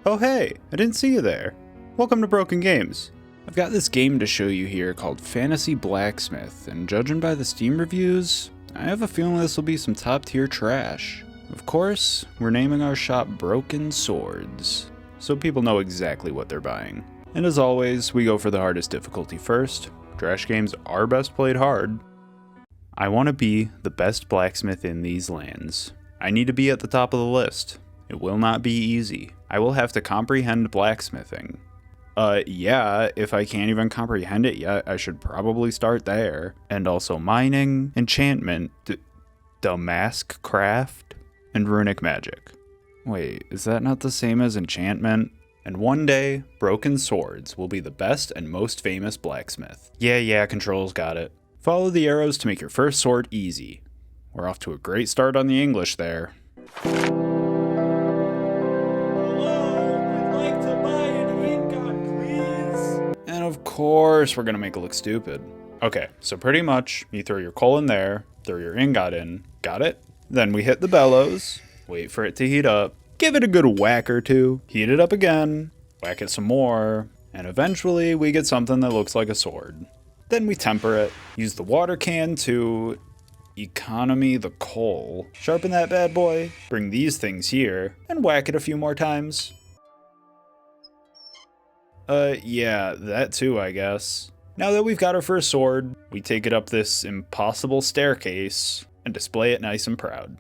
Oh hey, I didn't see you there. Welcome to Broken Games. I've got this game to show you here called Fantasy Blacksmith, and judging by the Steam reviews, I have a feeling this will be some top tier trash. Of course, we're naming our shop Broken Swords, so people know exactly what they're buying. And as always, we go for the hardest difficulty first. Trash games are best played hard. I want to be the best blacksmith in these lands. I need to be at the top of the list. It will not be easy. I will have to comprehend blacksmithing. Yeah, if I can't even comprehend it yet, I should probably start there. And also mining, enchantment, damask craft, and runic magic. Wait, is that not the same as enchantment? And one day, Broken Swords will be the best and most famous blacksmith. Yeah, controls got it. Follow the arrows to make your first sword easy. We're off to a great start on the English there. Of course, we're gonna make it look stupid. Okay, so pretty much, you throw your coal in there, throw your ingot in, got it? Then we hit the bellows, wait for it to heat up, give it a good whack or two, heat it up again, whack it some more, and eventually we get something that looks like a sword. Then we temper it, use the water can to economy the coal, sharpen that bad boy, bring these things here, and whack it a few more times. Yeah, that too, I guess. Now that we've got our first sword, we take it up this impossible staircase and display it nice and proud.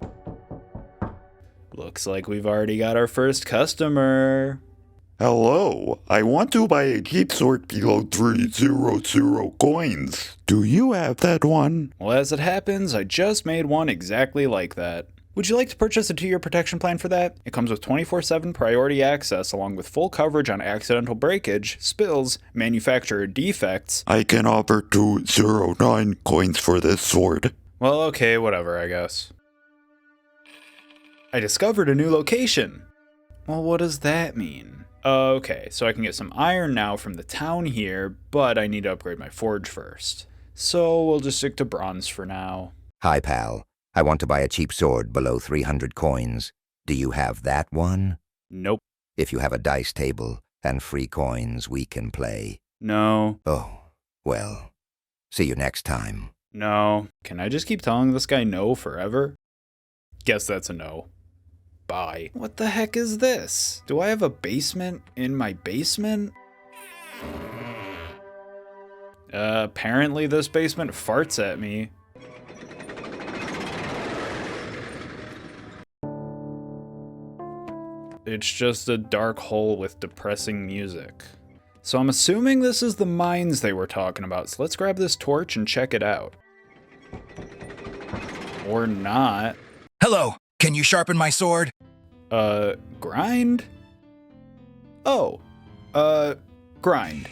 Looks like we've already got our first customer. Hello, I want to buy a cheap sword below 300 coins. Do you have that one? Well, as it happens, I just made one exactly like that. Would you like to purchase a 2-year protection plan for that? It comes with 24/7 priority access along with full coverage on accidental breakage, spills, manufacturer defects. I can offer 209 coins for this sword. Well, okay, whatever, I guess. I discovered a new location. Well, what does that mean? Okay, so I can get some iron now from the town here, but I need to upgrade my forge first. So we'll just stick to bronze for now. Hi, pal. I want to buy a cheap sword below 300 coins. Do you have that one? Nope. If you have a dice table and free coins, we can play. No. Oh, well. See you next time. No. Can I just keep telling this guy no forever? Guess that's a no. Bye. What the heck is this? Do I have a basement in my basement? Apparently this basement farts at me. It's just a dark hole with depressing music. So I'm assuming this is the mines they were talking about, so let's grab this torch and check it out. Or not. Hello, can you sharpen my sword? Grind? Oh, grind.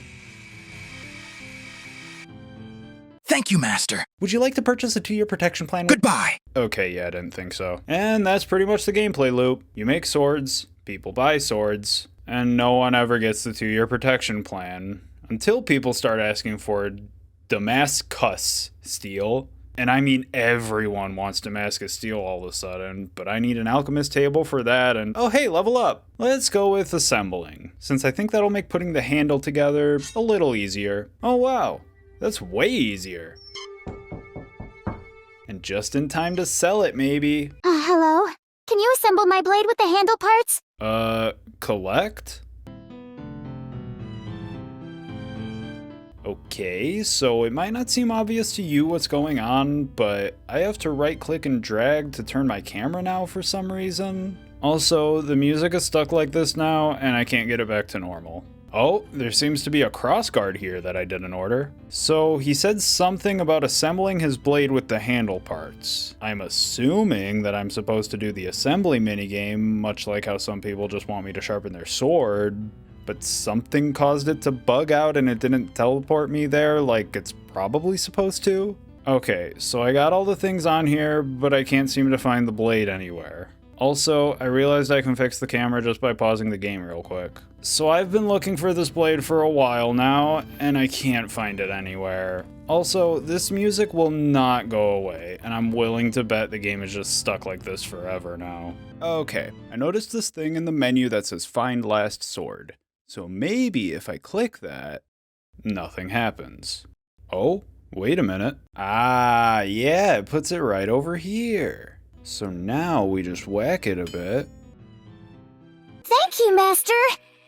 Thank you, master. Would you like to purchase a 2-year protection plan? Goodbye. Okay, yeah, I didn't think so. And that's pretty much the gameplay loop. You make swords, people buy swords, and no one ever gets the 2-year protection plan until people start asking for Damascus steel. And I mean everyone wants Damascus steel all of a sudden, but I need an alchemist table for that and oh hey, level up! Let's go with assembling, since I think that'll make putting the handle together a little easier. Oh wow, that's way easier. And just in time to sell it, maybe. Hello? Can you assemble my blade with the handle parts? Collect? Okay, so it might not seem obvious to you what's going on, but I have to right-click and drag to turn my camera now for some reason. Also, the music is stuck like this now, and I can't get it back to normal. Oh, there seems to be a crossguard here that I didn't order. So he said something about assembling his blade with the handle parts. I'm assuming that I'm supposed to do the assembly minigame, much like how some people just want me to sharpen their sword, but something caused it to bug out and it didn't teleport me there like it's probably supposed to. Okay, so I got all the things on here, but I can't seem to find the blade anywhere. Also, I realized I can fix the camera just by pausing the game real quick. So I've been looking for this blade for a while now, and I can't find it anywhere. Also, this music will not go away, and I'm willing to bet the game is just stuck like this forever now. Okay, I noticed this thing in the menu that says Find Last Sword. So maybe if I click that, nothing happens. Oh, wait a minute. Ah, yeah, it puts it right over here. So now we just whack it a bit. Thank you, Master.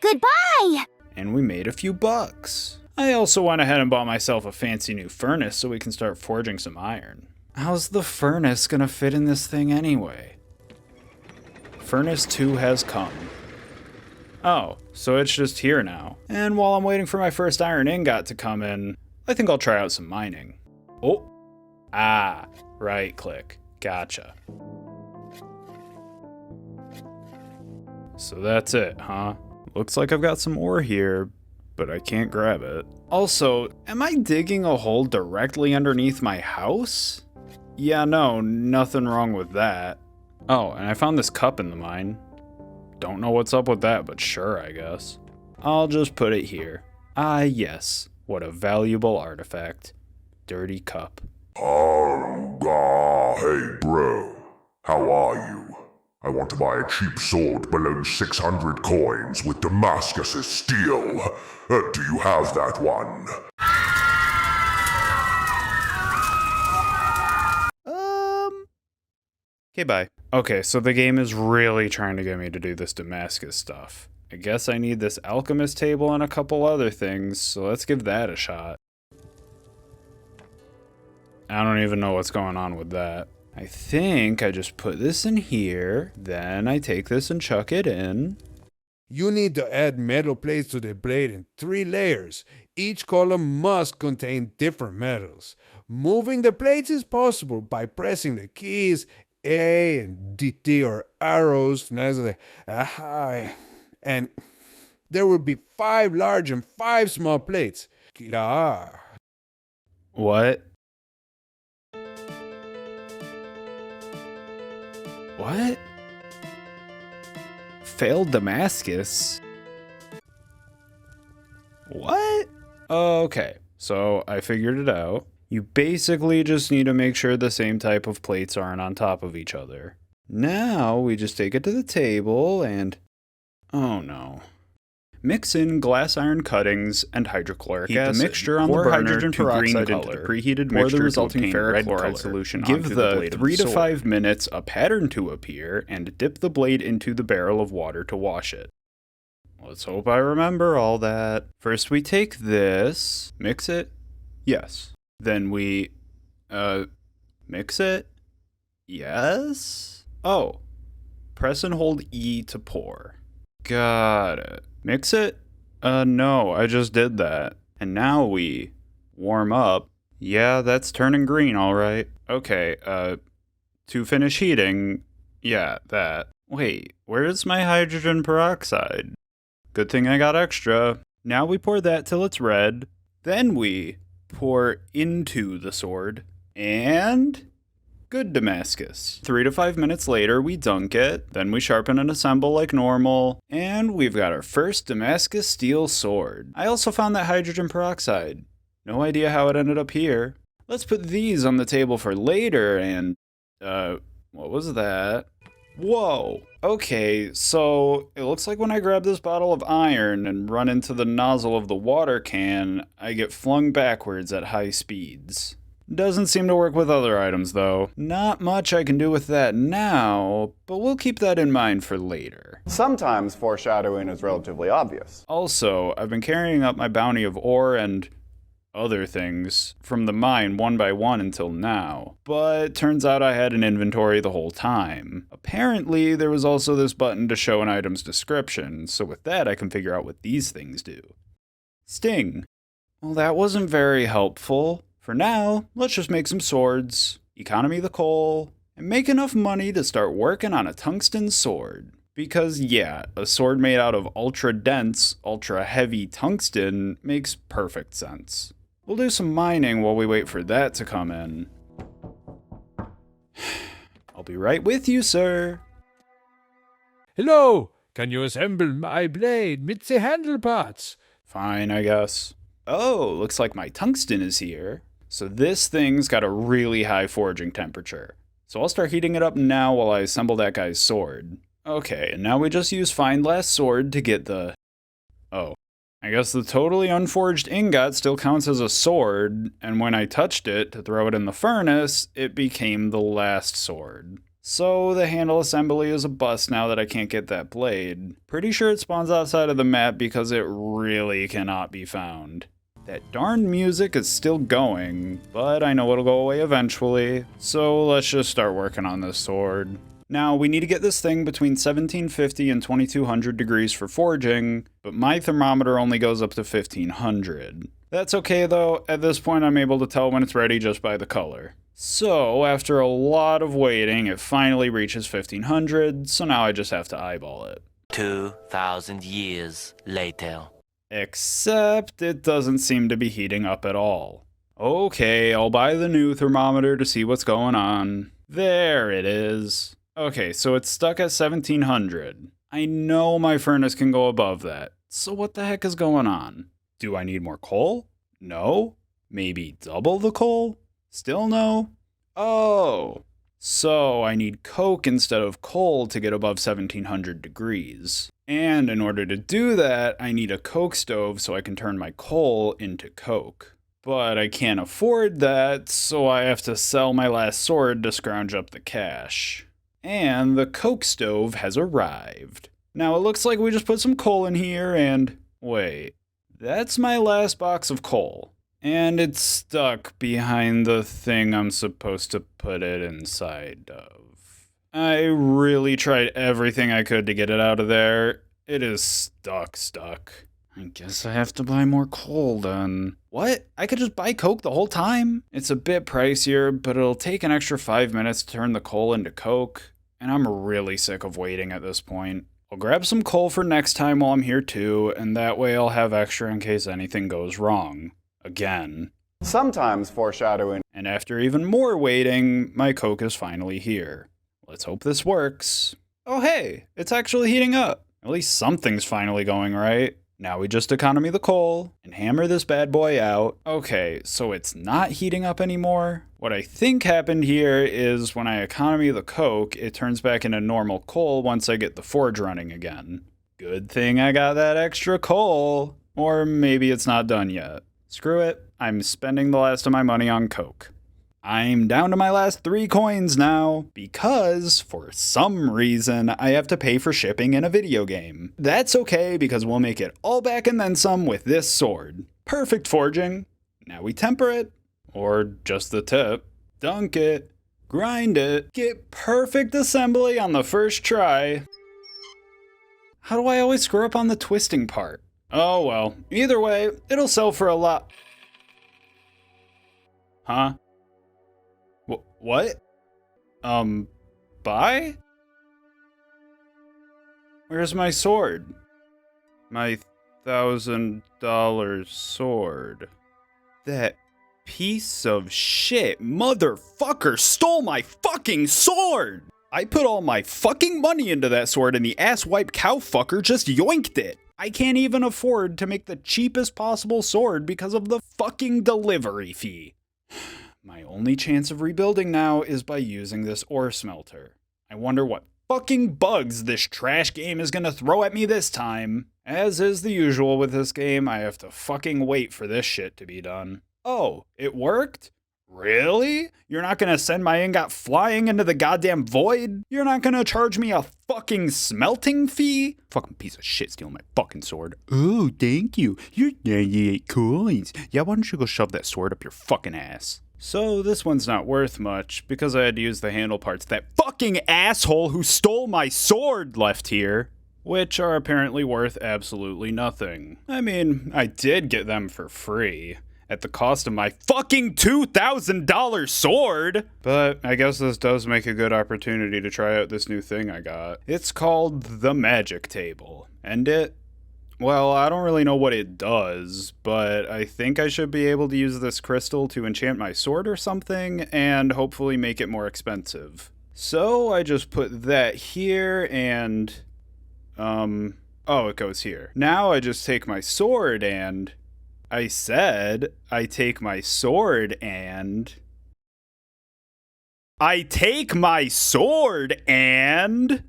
Goodbye. And we made a few bucks. I also went ahead and bought myself a fancy new furnace so we can start forging some iron. How's the furnace gonna fit in this thing anyway? Furnace 2 has come. Oh, so it's just here now. And while I'm waiting for my first iron ingot to come in, I think I'll try out some mining. Oh, right click. Gotcha. So that's it, huh? Looks like I've got some ore here, but I can't grab it. Also, am I digging a hole directly underneath my house? Yeah, no, nothing wrong with that. Oh, and I found this cup in the mine. Don't know what's up with that, but sure, I guess. I'll just put it here. Ah, yes. What a valuable artifact. Dirty cup. Hey bro, how are you? I want to buy a cheap sword below 600 coins with Damascus's steel. Do you have that one? Okay, bye. Okay, so the game is really trying to get me to do this Damascus stuff. I guess I need this alchemist table and a couple other things, so let's give that a shot. I don't even know what's going on with that. I think I just put this in here, then I take this and chuck it in. You need to add metal plates to the blade in 3 layers. Each column must contain different metals. Moving the plates is possible by pressing the keys A and D or arrows. And there will be 5 large and 5 small plates. What? What? Failed Damascus? What? Okay, so I figured it out. You basically just need to make sure the same type of plates aren't on top of each other. Now we just take it to the table and... oh no. Mix in glass iron cuttings and hydrochloric acid. The mixture on the burner hydrogen peroxide into the preheated mixture the resulting ferric chloride solution. Give the 3 to 5 minutes a pattern to appear and dip the blade into the barrel of water to wash it. Let's hope I remember all that. First we take this, mix it, yes. Then we, mix it, yes. Oh, press and hold E to pour. Got it. Mix it? No, I just did that. And now we warm up. Yeah, that's turning green, all right. Okay, to finish heating, yeah, that. Wait, where's my hydrogen peroxide? Good thing I got extra. Now we pour that till it's red. Then we pour into the sword. And... good Damascus. 3 to 5 minutes later, we dunk it, then we sharpen and assemble like normal, and we've got our first Damascus steel sword. I also found that hydrogen peroxide. No idea how it ended up here. Let's put these on the table for later and, what was that? Whoa. Okay, so it looks like when I grab this bottle of iron and run into the nozzle of the water can, I get flung backwards at high speeds. Doesn't seem to work with other items, though. Not much I can do with that now, but we'll keep that in mind for later. Sometimes foreshadowing is relatively obvious. Also, I've been carrying up my bounty of ore and other things from the mine one by one until now, but turns out I had an inventory the whole time. Apparently, there was also this button to show an item's description, so with that I can figure out what these things do. Sting. Well, that wasn't very helpful. For now, let's just make some swords, economy the coal, and make enough money to start working on a tungsten sword. Because yeah, a sword made out of ultra-dense, ultra-heavy tungsten makes perfect sense. We'll do some mining while we wait for that to come in. I'll be right with you, sir. Hello, can you assemble my blade with the handle parts? Fine, I guess. Oh, looks like my tungsten is here. So this thing's got a really high forging temperature. So I'll start heating it up now while I assemble that guy's sword. Okay, and now we just use fine glass sword to get the... Oh, I guess the totally unforged ingot still counts as a sword, and when I touched it to throw it in the furnace, it became the last sword. So the handle assembly is a bust now that I can't get that blade. Pretty sure it spawns outside of the map because it really cannot be found. That darn music is still going, but I know it'll go away eventually, so let's just start working on this sword. Now, we need to get this thing between 1750 and 2200 degrees for forging, but my thermometer only goes up to 1500. That's okay though, at this point I'm able to tell when it's ready just by the color. So, after a lot of waiting, it finally reaches 1500, so now I just have to eyeball it. 2,000 years later. Except it doesn't seem to be heating up at all. Okay, I'll buy the new thermometer to see what's going on. There it is. Okay, so it's stuck at 1700. I know my furnace can go above that, so what the heck is going on? Do I need more coal? No? Maybe double the coal? Still no? Oh, so I need coke instead of coal to get above 1700 degrees. And in order to do that, I need a coke stove so I can turn my coal into coke. But I can't afford that, so I have to sell my last sword to scrounge up the cash. And the coke stove has arrived. Now it looks like we just put some coal in here and... Wait, that's my last box of coal. And it's stuck behind the thing I'm supposed to put it inside of. I really tried everything I could to get it out of there. It is stuck. I guess I have to buy more coal then. What? I could just buy coke the whole time? It's a bit pricier, but it'll take an extra 5 minutes to turn the coal into coke. And I'm really sick of waiting at this point. I'll grab some coal for next time while I'm here too, and that way I'll have extra in case anything goes wrong. Again. Sometimes foreshadowing. And after even more waiting, my coke is finally here. Let's hope this works. Oh hey, it's actually heating up. At least something's finally going right. Now we just economy the coal and hammer this bad boy out. Okay, so it's not heating up anymore. What I think happened here is when I economy the coke, it turns back into normal coal once I get the forge running again. Good thing I got that extra coal. Or maybe it's not done yet. Screw it, I'm spending the last of my money on coke. I'm down to my last 3 coins now, because, for some reason, I have to pay for shipping in a video game. That's okay, because we'll make it all back and then some with this sword. Perfect forging. Now we temper it, or just the tip, dunk it, grind it, get perfect assembly on the first try. How do I always screw up on the twisting part? Oh well, either way, it'll sell for a lot. Huh? What? Buy? Where's my sword? My $1,000 sword. That piece of shit motherfucker stole my fucking sword! I put all my fucking money into that sword and the asswipe cow fucker just yoinked it. I can't even afford to make the cheapest possible sword because of the fucking delivery fee. My only chance of rebuilding now is by using this ore smelter. I wonder what fucking bugs this trash game is gonna throw at me this time. As is the usual with this game, I have to fucking wait for this shit to be done. Oh, it worked? Really? You're not gonna send my ingot flying into the goddamn void? You're not gonna charge me a fucking smelting fee? Fucking piece of shit stealing my fucking sword. Oh, thank you. You're 98 coins. Yeah, why don't you go shove that sword up your fucking ass? So this one's not worth much, because I had to use the handle parts that fucking asshole who stole my sword left here, which are apparently worth absolutely nothing. I mean, I did get them for free, at the cost of my fucking $2,000 sword! But I guess this does make a good opportunity to try out this new thing I got. It's called the Magic Table, and well, I don't really know what it does, but I think I should be able to use this crystal to enchant my sword or something, and hopefully make it more expensive. So I just put that here, and Oh, it goes here. Now I just take my sword and... I said I take my sword and... I take my sword and...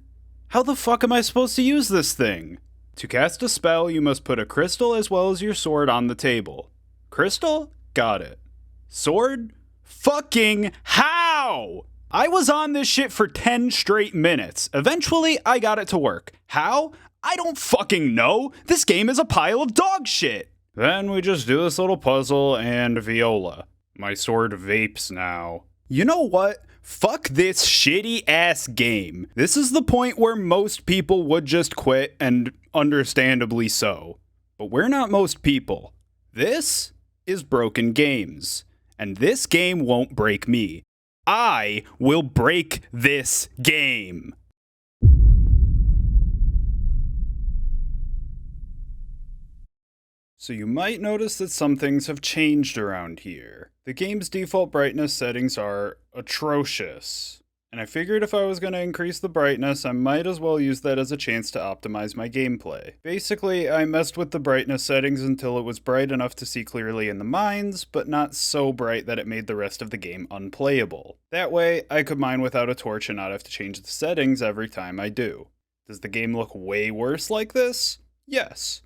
How the fuck am I supposed to use this thing? To cast a spell, you must put a crystal as well as your sword on the table. Crystal? Got it. Sword? Fucking how? I was on this shit for 10 straight minutes. Eventually, I got it to work. How? I don't fucking know. This game is a pile of dog shit. Then we just do this little puzzle and viola. My sword vapes now. You know what? Fuck this shitty ass game. This is the point where most people would just quit, and understandably so. But we're not most people. This is Broken Games. And this game won't break me. I will break this game. So you might notice that some things have changed around here. The game's default brightness settings are atrocious. And I figured if I was going to increase the brightness, I might as well use that as a chance to optimize my gameplay. Basically, I messed with the brightness settings until it was bright enough to see clearly in the mines, but not so bright that it made the rest of the game unplayable. That way, I could mine without a torch and not have to change the settings every time I do. Does the game look way worse like this? Yes.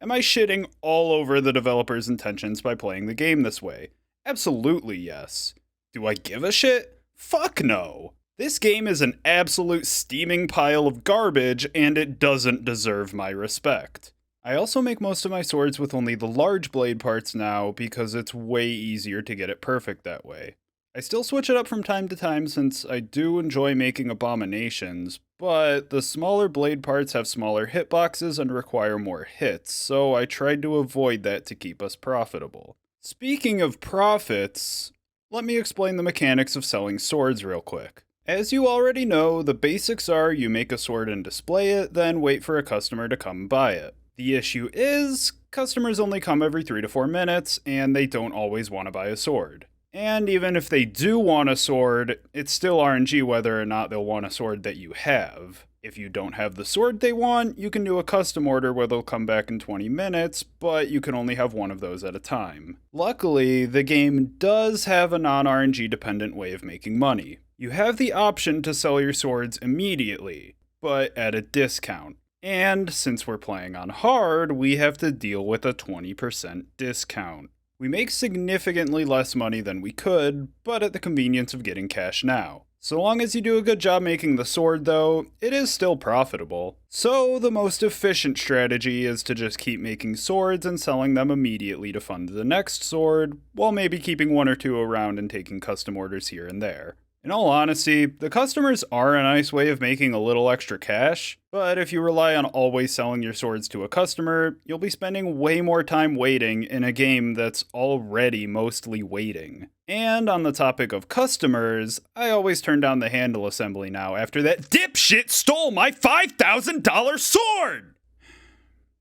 Am I shitting all over the developer's intentions by playing the game this way? Absolutely yes. Do I give a shit? Fuck no. This game is an absolute steaming pile of garbage, and it doesn't deserve my respect. I also make most of my swords with only the large blade parts now because it's way easier to get it perfect that way. I still switch it up from time to time since I do enjoy making abominations, but the smaller blade parts have smaller hitboxes and require more hits, so I tried to avoid that to keep us profitable. Speaking of profits, let me explain the mechanics of selling swords real quick. As you already know, the basics are you make a sword and display it, then wait for a customer to come buy it. The issue is, customers only come every 3 to 4 minutes, and they don't always want to buy a sword. And even if they do want a sword, it's still RNG whether or not they'll want a sword that you have. If you don't have the sword they want, you can do a custom order where they'll come back in 20 minutes, but you can only have one of those at a time. Luckily, the game does have a non-RNG dependent way of making money. You have the option to sell your swords immediately, but at a discount. And since we're playing on hard, we have to deal with a 20% discount. We make significantly less money than we could, but at the convenience of getting cash now. So long as you do a good job making the sword though, it is still profitable. So the most efficient strategy is to just keep making swords and selling them immediately to fund the next sword, while maybe keeping 1 or 2 around and taking custom orders here and there. In all honesty, the customers are a nice way of making a little extra cash, but if you rely on always selling your swords to a customer, you'll be spending way more time waiting in a game that's already mostly waiting. And on the topic of customers, I always turn down the handle assembly now after that dipshit stole my $5,000 sword!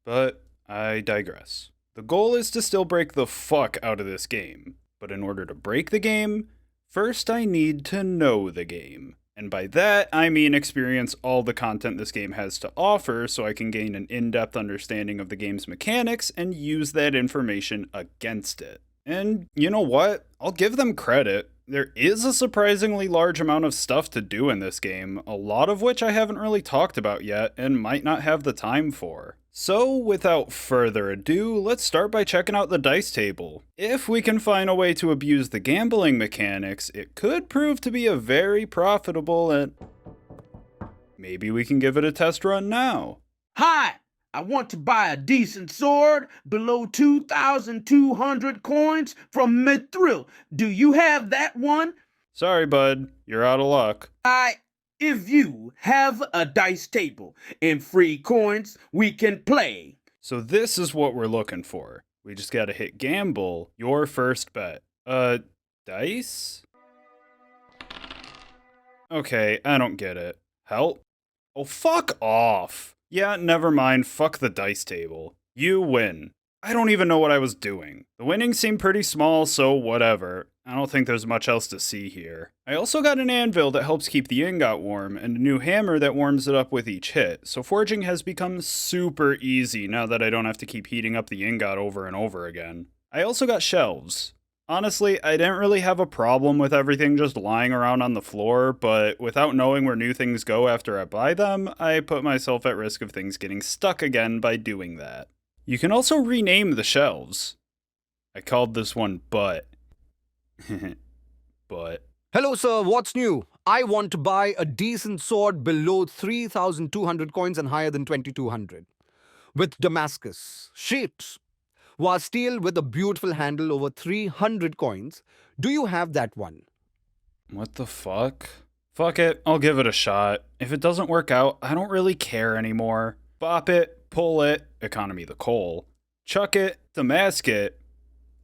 But I digress. The goal is to still break the fuck out of this game, but in order to break the game, first, I need to know the game. And by that, I mean experience all the content this game has to offer so I can gain an in-depth understanding of the game's mechanics and use that information against it. And you know what? I'll give them credit. There is a surprisingly large amount of stuff to do in this game, a lot of which I haven't really talked about yet and might not have the time for. So, without further ado, let's start by checking out the dice table. If we can find a way to abuse the gambling mechanics, it could prove to be a very profitable and... maybe we can give it a test run now. Hi! I want to buy a decent sword below 2,200 coins from Mithril. Do you have that one? Sorry, bud. You're out of luck. If you have a dice table and free coins, we can play. So this is what we're looking for. We just gotta hit gamble, your first bet. Dice? Okay, I don't get it. Help? Oh, fuck off. Yeah, never mind, fuck the dice table. You win. I don't even know what I was doing. The winnings seemed pretty small, so whatever. I don't think there's much else to see here. I also got an anvil that helps keep the ingot warm, and a new hammer that warms it up with each hit, so forging has become super easy now that I don't have to keep heating up the ingot over and over again. I also got shelves. Honestly, I didn't really have a problem with everything just lying around on the floor, but without knowing where new things go after I buy them, I put myself at risk of things getting stuck again by doing that. You can also rename the shelves. I called this one Butt. But Hello, sir. What's new? I want to buy a decent sword below 3,200 coins and higher than 2,200. With Damascus. Shit. Was steel with a beautiful handle over 300 coins. Do you have that one? what the fuck? Fuck it, I'll give it a shot. If it doesn't work out, I don't really care anymore. Bop it, pull it, economy the coal. Chuck it, damask it.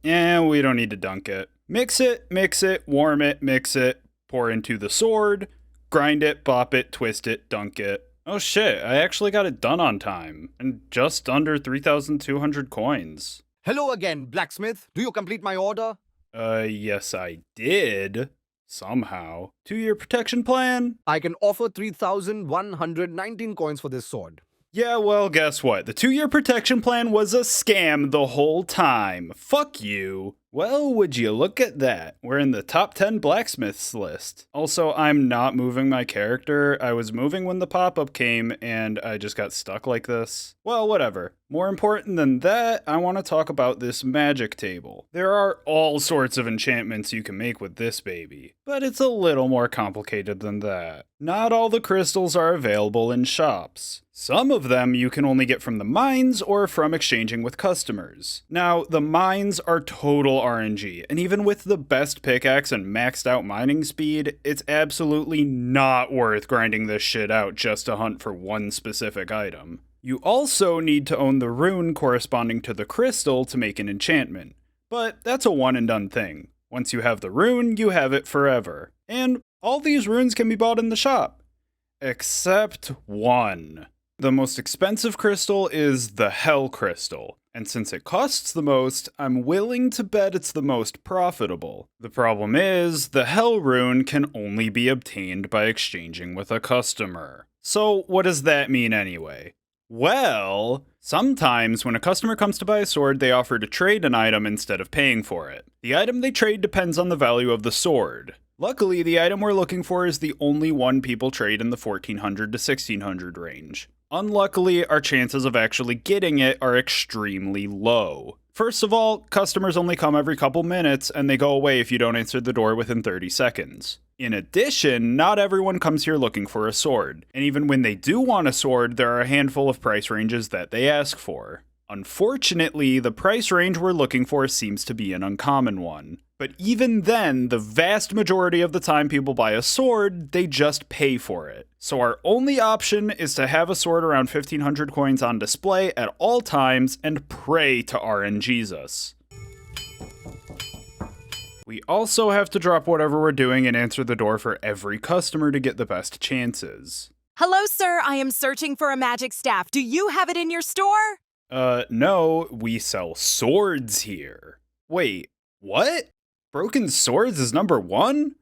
We don't need to dunk it. Mix it, warm it, mix it, pour into the sword, grind it, bop it, twist it, dunk it. Oh shit, I actually got it done on time, and just under 3,200 coins. Hello again, Blacksmith. Do you complete my order? Yes I did. Somehow. 2-year protection plan? I can offer 3,119 coins for this sword. Yeah, well, guess what? The 2-year protection plan was a scam the whole time. Fuck you. Well, would you look at that? We're in the top 10 blacksmiths list. Also, I'm not moving my character. I was moving when the pop-up came, and I just got stuck like this. Well, whatever. More important than that, I want to talk about this magic table. There are all sorts of enchantments you can make with this baby, but it's a little more complicated than that. Not all the crystals are available in shops. Some of them you can only get from the mines or from exchanging with customers. Now, the mines are total RNG, and even with the best pickaxe and maxed out mining speed, it's absolutely not worth grinding this shit out just to hunt for one specific item. You also need to own the rune corresponding to the crystal to make an enchantment, but that's a one and done thing. Once you have the rune, you have it forever. And all these runes can be bought in the shop. Except one. The most expensive crystal is the Hell Crystal, and since it costs the most, I'm willing to bet it's the most profitable. The problem is, the Hell Rune can only be obtained by exchanging with a customer. So what does that mean anyway? Well, sometimes when a customer comes to buy a sword, they offer to trade an item instead of paying for it. The item they trade depends on the value of the sword. Luckily, the item we're looking for is the only one people trade in the 1400 to 1600 range. Unluckily, our chances of actually getting it are extremely low. First of all, customers only come every couple minutes, and they go away if you don't answer the door within 30 seconds. In addition, not everyone comes here looking for a sword, and even when they do want a sword, there are a handful of price ranges that they ask for. Unfortunately, the price range we're looking for seems to be an uncommon one. But even then, the vast majority of the time people buy a sword, they just pay for it. So our only option is to have a sword around 1500 coins on display at all times and pray to RNGesus. We also have to drop whatever we're doing and answer the door for every customer to get the best chances. Hello, sir. I am searching for a magic staff. Do you have it in your store? No, we sell swords here. Wait, what? Broken swords is number 1?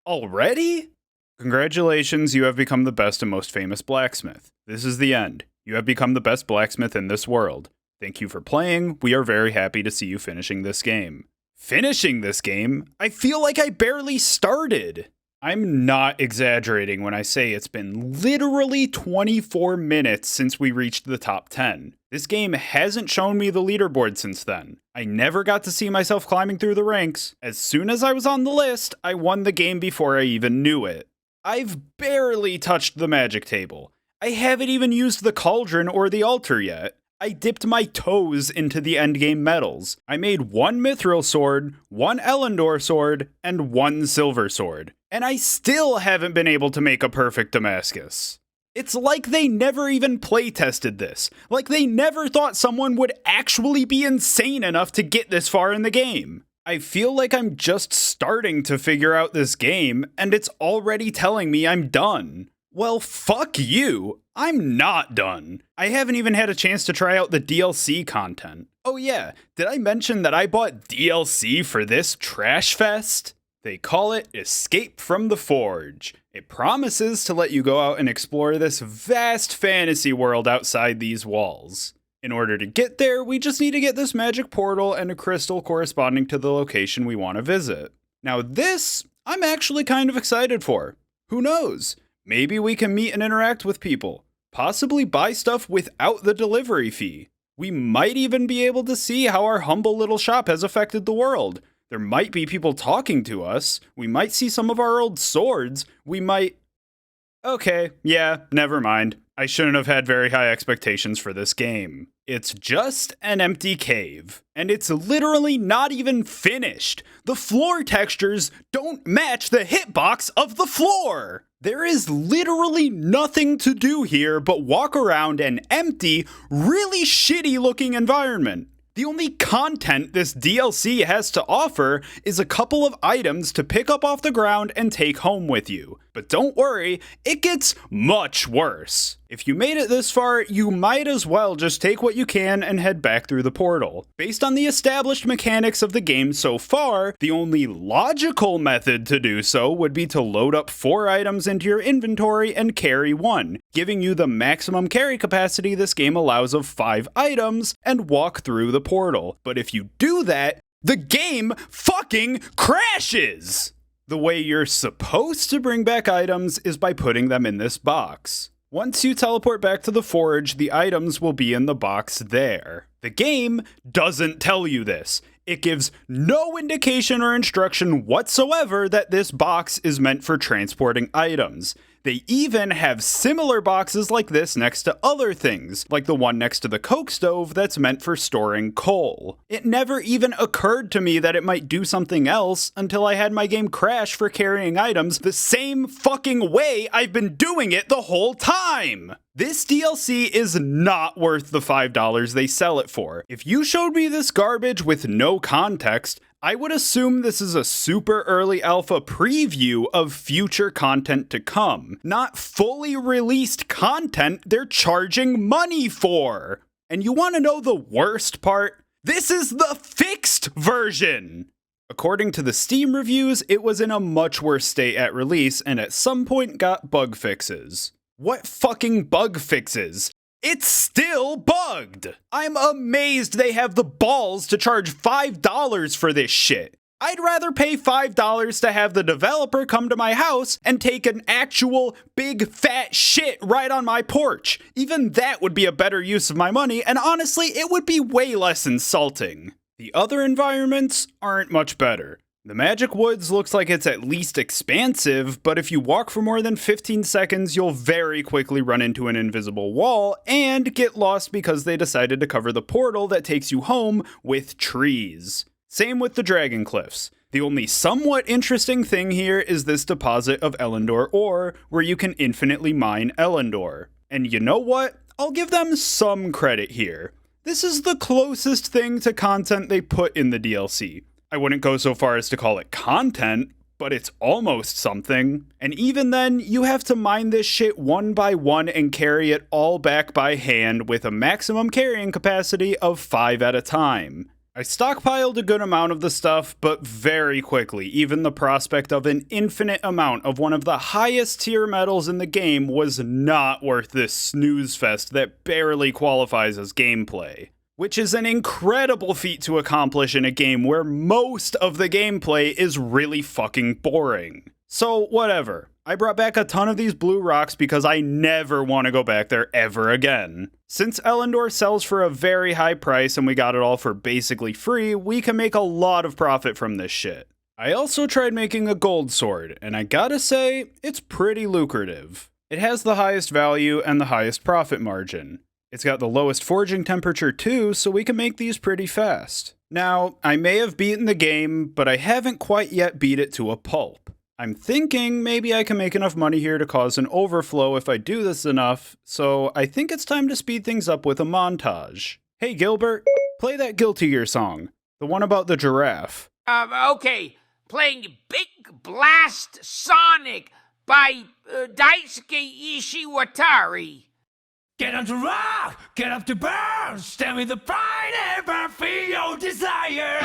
Already? Congratulations, you have become the best and most famous blacksmith. This is the end. You have become the best blacksmith in this world. Thank you for playing. We are very happy to see you finishing this game. Finishing this game? I feel like I barely started. I'm not exaggerating when I say it's been literally 24 minutes since we reached the top 10. This game hasn't shown me the leaderboard since then. I never got to see myself climbing through the ranks. As soon as I was on the list, I won the game before I even knew it. I've barely touched the magic table. I haven't even used the cauldron or the altar yet. I dipped my toes into the endgame medals. I made 1 mithril sword, 1 Elendor sword, and 1 silver sword. And I still haven't been able to make a perfect Damascus. It's like they never even playtested this. Like they never thought someone would actually be insane enough to get this far in the game. I feel like I'm just starting to figure out this game, and it's already telling me I'm done. Well, fuck you. I'm not done. I haven't even had a chance to try out the DLC content. Oh yeah, did I mention that I bought DLC for this trash fest? They call it Escape from the Forge. It promises to let you go out and explore this vast fantasy world outside these walls. In order to get there, we just need to get this magic portal and a crystal corresponding to the location we want to visit. Now this, I'm actually kind of excited for. Who knows? Maybe we can meet and interact with people. Possibly buy stuff without the delivery fee. We might even be able to see how our humble little shop has affected the world. There might be people talking to us. We might see some of our old swords. We might... Okay, yeah, never mind. I shouldn't have had very high expectations for this game. It's just an empty cave. And it's literally not even finished. The floor textures don't match the hitbox of the floor. There is literally nothing to do here but walk around an empty, really shitty looking environment. The only content this DLC has to offer is a couple of items to pick up off the ground and take home with you. But don't worry, it gets much worse. If you made it this far, you might as well just take what you can and head back through the portal. Based on the established mechanics of the game so far, the only logical method to do so would be to load up 4 items into your inventory and carry 1, giving you the maximum carry capacity this game allows of 5 items, and walk through the portal. But if you do that, the game fucking crashes! The way you're supposed to bring back items is by putting them in this box. Once you teleport back to the forge, the items will be in the box there. The game doesn't tell you this. It gives no indication or instruction whatsoever that this box is meant for transporting items. They even have similar boxes like this next to other things, like the one next to the coke stove that's meant for storing coal. It never even occurred to me that it might do something else until I had my game crash for carrying items the same fucking way I've been doing it the whole time! This DLC is not worth the $5 they sell it for. If you showed me this garbage with no context, I would assume this is a super early alpha preview of future content to come, not fully released content they're charging money for. And you want to know the worst part? This is the fixed version! According to the Steam reviews, it was in a much worse state at release and at some point got bug fixes. What fucking bug fixes? It's still bugged! I'm amazed they have the balls to charge $5 for this shit. I'd rather pay $5 to have the developer come to my house and take an actual big fat shit right on my porch. Even that would be a better use of my money, and honestly, it would be way less insulting. The other environments aren't much better. The Magic Woods looks like it's at least expansive, but if you walk for more than 15 seconds, you'll very quickly run into an invisible wall and get lost because they decided to cover the portal that takes you home with trees. Same with the Dragon Cliffs. The only somewhat interesting thing here is this deposit of Elendor ore, where you can infinitely mine Elendor. And you know what? I'll give them some credit here. This is the closest thing to content they put in the DLC. I wouldn't go so far as to call it content, but it's almost something. And even then, you have to mine this shit one by one and carry it all back by hand with a maximum carrying capacity of 5 at a time. I stockpiled a good amount of the stuff, but very quickly, even the prospect of an infinite amount of one of the highest tier metals in the game was not worth this snooze fest that barely qualifies as gameplay. Which is an incredible feat to accomplish in a game where most of the gameplay is really fucking boring. So, whatever. I brought back a ton of these blue rocks because I never want to go back there ever again. Since Elendor sells for a very high price and we got it all for basically free, we can make a lot of profit from this shit. I also tried making a gold sword, and I gotta say, it's pretty lucrative. It has the highest value and the highest profit margin. It's got the lowest forging temperature too, so we can make these pretty fast. Now, I may have beaten the game, but I haven't quite yet beat it to a pulp. I'm thinking maybe I can make enough money here to cause an overflow if I do this enough, so I think it's time to speed things up with a montage. Hey Gilbert, play that Guilty Gear song, the one about the giraffe. Okay, playing Big Blast Sonic by Daisuke Ishiwatari. Get on to rock, get up to burn, stand with the pride and never feel desire.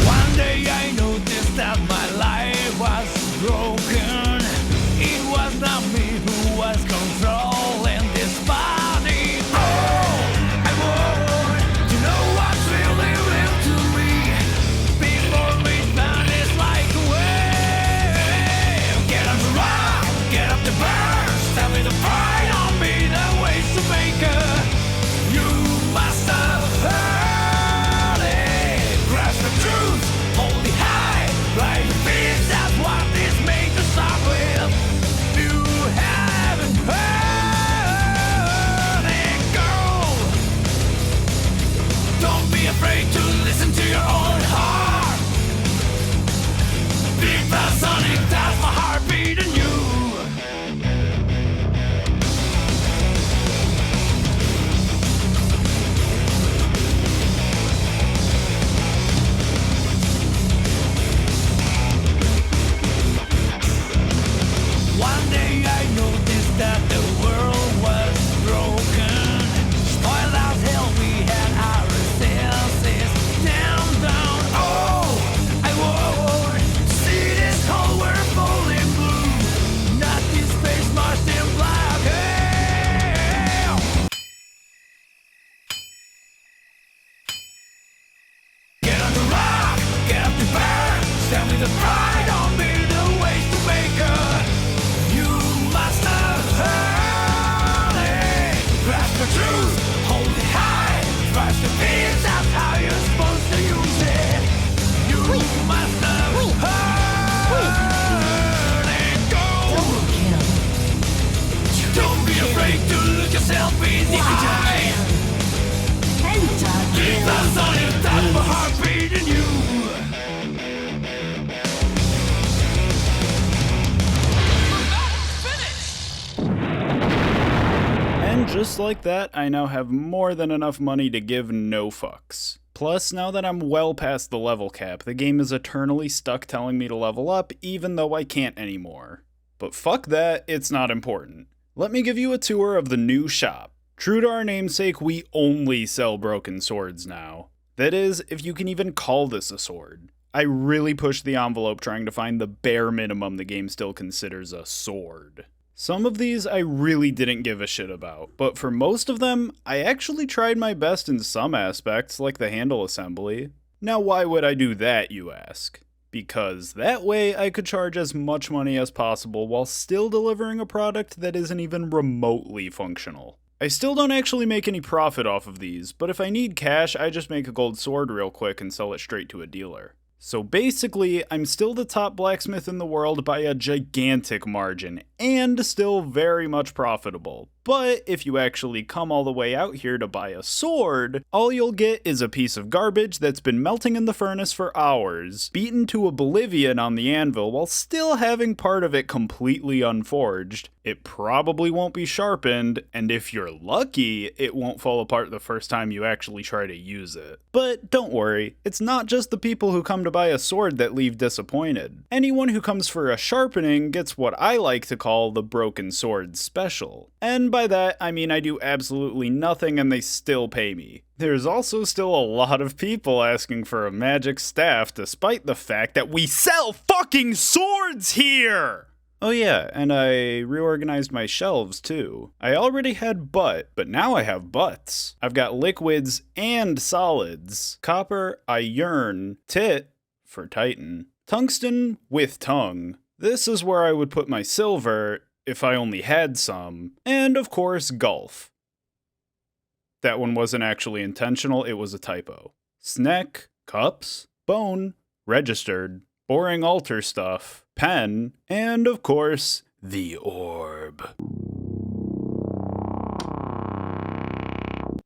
One day I noticed that my life was broken. It was not me who was controlling this body. Oh, I want to know what's really real to me. Before we found this like a wave. Get up to rock, get up to burn. Step with the pride on me, the ways to make her. You must have heard it. Grasp the truth, hold it high. Right feet, that's what this made to start with. You haven't heard it, girl. Don't be afraid to listen to your own heart. Big fat Sonic, that's my heart beating you. One day I noticed that the world was broken. Spoiled as hell, we had our senses down. Oh, I would see this whole world fully blue. Not this space marched in black. Hey. Get on the rock, get up to burn. Stand with the pride on me, the ways to make her. You must have heard it. Grasp the truth, hold it high. Trust the peace, that's how you're supposed to use it. You must have heard it. Go. Don't be afraid to look yourself in the eye. Keep that on it, that's my heart beating you. And just like that, I now have more than enough money to give no fucks. Plus, now that I'm well past the level cap, the game is eternally stuck telling me to level up, even though I can't anymore. But fuck that, it's not important. Let me give you a tour of the new shop. True to our namesake, we only sell broken swords now. That is, if you can even call this a sword. I really pushed the envelope trying to find the bare minimum the game still considers a sword. Some of these I really didn't give a shit about, but for most of them, I actually tried my best in some aspects, like the handle assembly. Now why would I do that, you ask? Because that way I could charge as much money as possible while still delivering a product that isn't even remotely functional. I still don't actually make any profit off of these, but if I need cash, I just make a gold sword real quick and sell it straight to a dealer. So basically, I'm still the top blacksmith in the world by a gigantic margin, and still very much profitable. But if you actually come all the way out here to buy a sword, all you'll get is a piece of garbage that's been melting in the furnace for hours, beaten to oblivion on the anvil while still having part of it completely unforged. It probably won't be sharpened, and if you're lucky, it won't fall apart the first time you actually try to use it. But don't worry, it's not just the people who come to buy a sword that leave disappointed. Anyone who comes for a sharpening gets what I like to call the broken sword special. And by that, I mean I do absolutely nothing and they still pay me. There's also still a lot of people asking for a magic staff despite the fact that we sell fucking swords here! Oh yeah, and I reorganized my shelves too. I already had but now I have butts. I've got liquids and solids. Copper, iron, tit, for Titan, tungsten with tongue. This is where I would put my silver, if I only had some, and of course Gulf. That one wasn't actually intentional, it was a typo. Snack, cups, bone, registered, boring altar stuff, pen, and of course, the orb.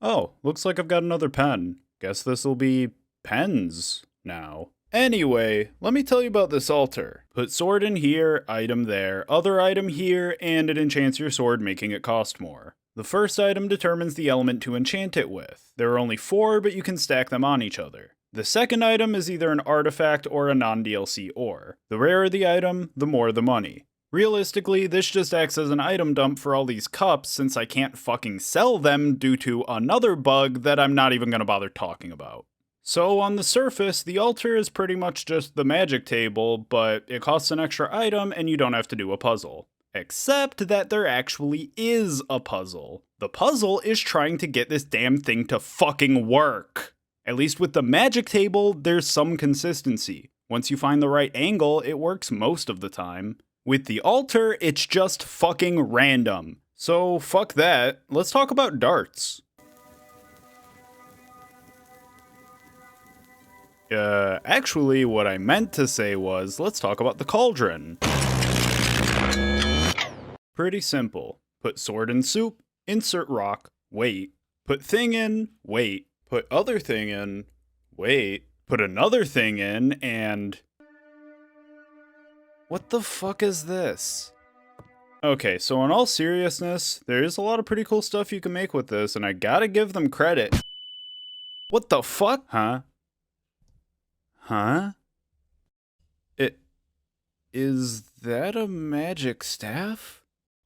Oh, looks like I've got another pen. Guess this'll be pens now. Anyway, let me tell you about this altar. Put sword in here, item there, other item here, and it enchants your sword, making it cost more. The first item determines the element to enchant it with. There are only 4, but you can stack them on each other. The second item is either an artifact or a non-DLC ore. The rarer the item, the more the money. Realistically, this just acts as an item dump for all these cups since I can't fucking sell them due to another bug that I'm not even gonna bother talking about. So on the surface, the altar is pretty much just the magic table, but it costs an extra item and you don't have to do a puzzle. Except that there actually is a puzzle. The puzzle is trying to get this damn thing to fucking work. At least with the magic table, there's some consistency. Once you find the right angle, it works most of the time. With the altar, it's just fucking random. So fuck that, let's talk about darts. Actually, what I meant to say was, let's talk about the cauldron. Pretty simple. Put sword in soup, insert rock, wait. Put thing in, wait. Put other thing in, wait. Put another thing in, and... what the fuck is this? Okay, so in all seriousness, there is a lot of pretty cool stuff you can make with this, and I gotta give them credit. What the fuck? Huh? Huh? Is that a magic staff?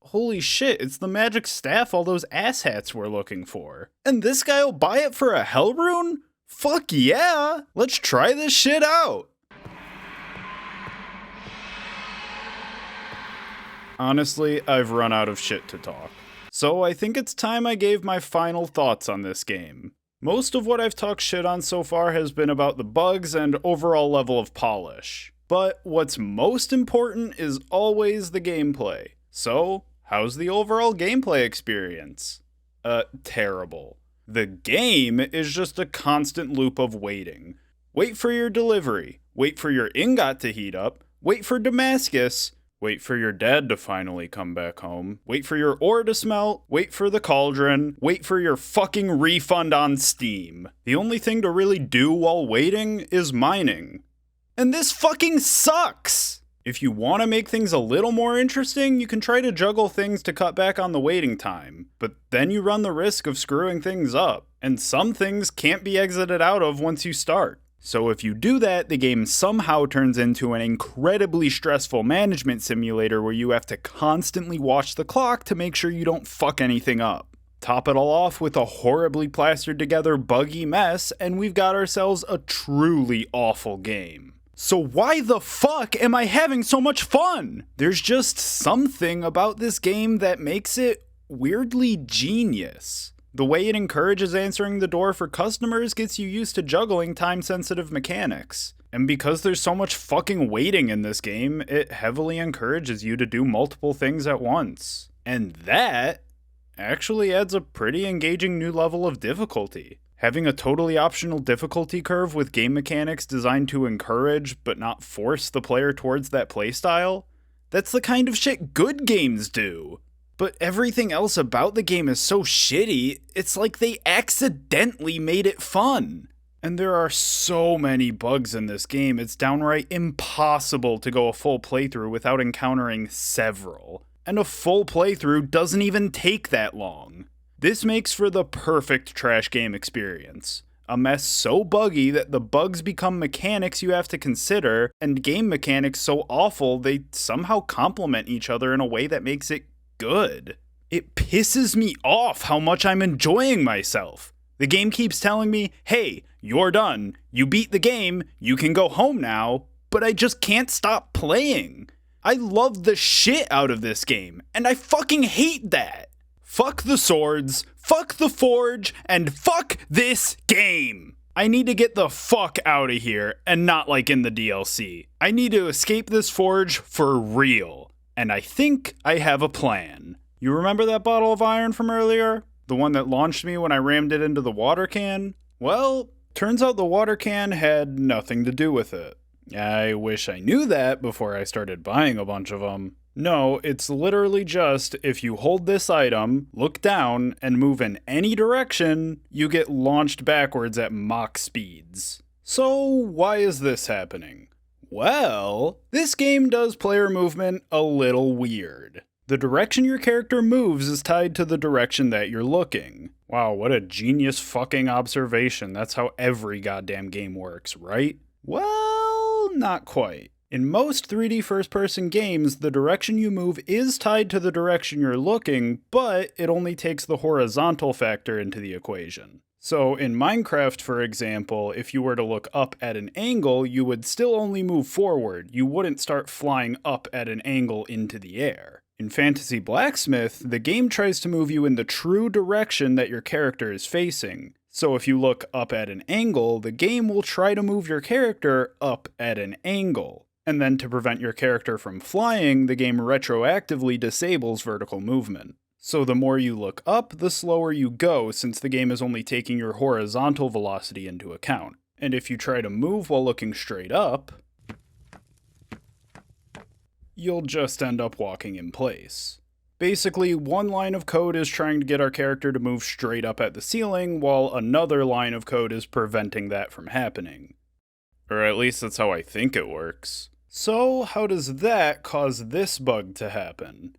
Holy shit, it's the magic staff all those asshats were looking for. And this guy will buy it for a hell rune? Fuck yeah! Let's try this shit out! Honestly, I've run out of shit to talk. So I think it's time I gave my final thoughts on this game. Most of what I've talked shit on so far has been about the bugs and overall level of polish. But what's most important is always the gameplay. So, how's the overall gameplay experience? Terrible. The game is just a constant loop of waiting. Wait for your delivery. Wait for your ingot to heat up. Wait for Damascus. Wait for your dad to finally come back home. Wait for your ore to smelt. Wait for the cauldron. Wait for your fucking refund on Steam. The only thing to really do while waiting is mining. And this fucking sucks! If you want to make things a little more interesting, you can try to juggle things to cut back on the waiting time, but then you run the risk of screwing things up, and some things can't be exited out of once you start. So if you do that, the game somehow turns into an incredibly stressful management simulator where you have to constantly watch the clock to make sure you don't fuck anything up. Top it all off with a horribly plastered together buggy mess, and we've got ourselves a truly awful game. So why the fuck am I having so much fun? There's just something about this game that makes it weirdly genius. The way it encourages answering the door for customers gets you used to juggling time-sensitive mechanics. And because there's so much fucking waiting in this game, it heavily encourages you to do multiple things at once. And that actually adds a pretty engaging new level of difficulty. Having a totally optional difficulty curve with game mechanics designed to encourage but not force the player towards that playstyle? That's the kind of shit good games do. But everything else about the game is so shitty, it's like they accidentally made it fun. And there are so many bugs in this game, it's downright impossible to go a full playthrough without encountering several. And a full playthrough doesn't even take that long. This makes for the perfect trash game experience. A mess so buggy that the bugs become mechanics you have to consider, and game mechanics so awful they somehow complement each other in a way that makes it good. It pisses me off how much I'm enjoying myself. The game keeps telling me, hey, you're done. You beat the game. You can go home now. But I just can't stop playing. I love the shit out of this game, and I fucking hate that. Fuck the swords, fuck the forge, and fuck this game. I need to get the fuck out of here, and not like in the DLC. I need to escape this forge for real. And I think I have a plan. You remember that bottle of iron from earlier? The one that launched me when I rammed it into the water can? Well, turns out the water can had nothing to do with it. I wish I knew that before I started buying a bunch of them. No, it's literally just if you hold this item, look down, and move in any direction, you get launched backwards at Mach speeds. So why is this happening? Well, this game does player movement a little weird. The direction your character moves is tied to the direction that you're looking. Wow, what a genius fucking observation. That's how every goddamn game works, right? Well, not quite. In most 3D first-person games, the direction you move is tied to the direction you're looking, but it only takes the horizontal factor into the equation. So in Minecraft, for example, if you were to look up at an angle, you would still only move forward. You wouldn't start flying up at an angle into the air. In Fantasy Blacksmith, the game tries to move you in the true direction that your character is facing. So if you look up at an angle, the game will try to move your character up at an angle. And then to prevent your character from flying, the game retroactively disables vertical movement. So the more you look up, the slower you go, since the game is only taking your horizontal velocity into account. And if you try to move while looking straight up, you'll just end up walking in place. Basically, one line of code is trying to get our character to move straight up at the ceiling, while another line of code is preventing that from happening. Or at least that's how I think it works. So how does that cause this bug to happen?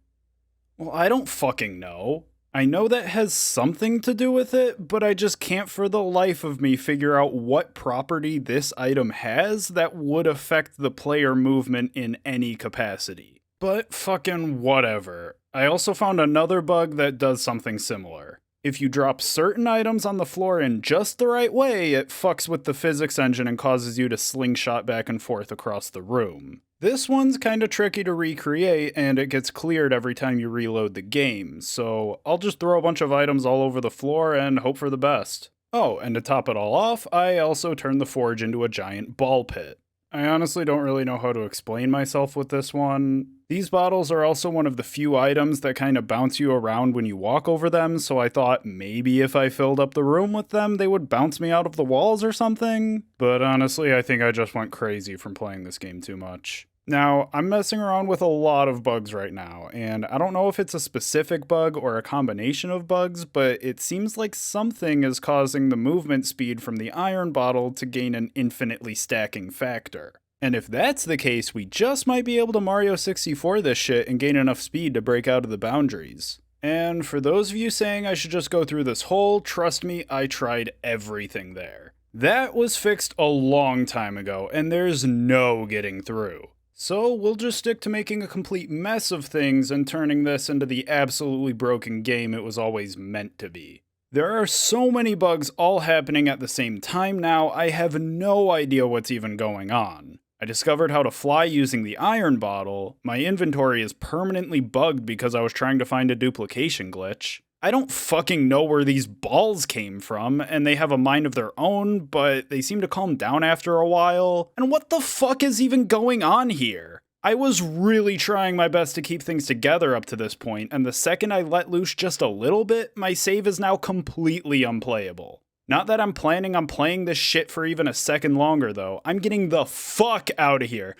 Well, I don't fucking know. I know that has something to do with it, but I just can't for the life of me figure out what property this item has that would affect the player movement in any capacity. But fucking whatever. I also found another bug that does something similar. If you drop certain items on the floor in just the right way, it fucks with the physics engine and causes you to slingshot back and forth across the room. This one's kinda tricky to recreate, and it gets cleared every time you reload the game, so I'll just throw a bunch of items all over the floor and hope for the best. Oh, and to top it all off, I also turned the forge into a giant ball pit. I honestly don't really know how to explain myself with this one. These bottles are also one of the few items that kind of bounce you around when you walk over them, so I thought maybe if I filled up the room with them, they would bounce me out of the walls or something. But honestly, I think I just went crazy from playing this game too much. Now, I'm messing around with a lot of bugs right now, and I don't know if it's a specific bug or a combination of bugs, but it seems like something is causing the movement speed from the iron bottle to gain an infinitely stacking factor. And if that's the case, we just might be able to Mario 64 this shit and gain enough speed to break out of the boundaries. And for those of you saying I should just go through this hole, trust me, I tried everything there. That was fixed a long time ago, and there's no getting through. So we'll just stick to making a complete mess of things and turning this into the absolutely broken game it was always meant to be. There are so many bugs all happening at the same time now, I have no idea what's even going on. I discovered how to fly using the iron bottle. My inventory is permanently bugged because I was trying to find a duplication glitch. I don't fucking know where these balls came from, and they have a mind of their own, but they seem to calm down after a while. And what the fuck is even going on here? I was really trying my best to keep things together up to this point, and the second I let loose just a little bit, my save is now completely unplayable. Not that I'm planning on playing this shit for even a second longer, though. I'm getting the fuck out of here.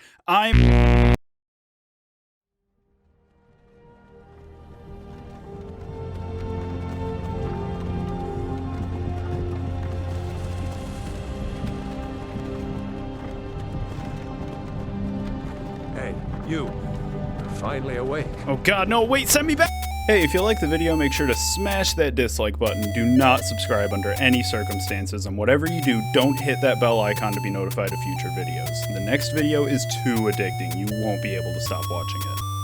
Hey, you. You're finally awake. Oh god, no, wait, send me back! Hey, if you like the video, make sure to smash that dislike button. Do not subscribe under any circumstances, and whatever you do, don't hit that bell icon to be notified of future videos. The next video is too addicting. You won't be able to stop watching it.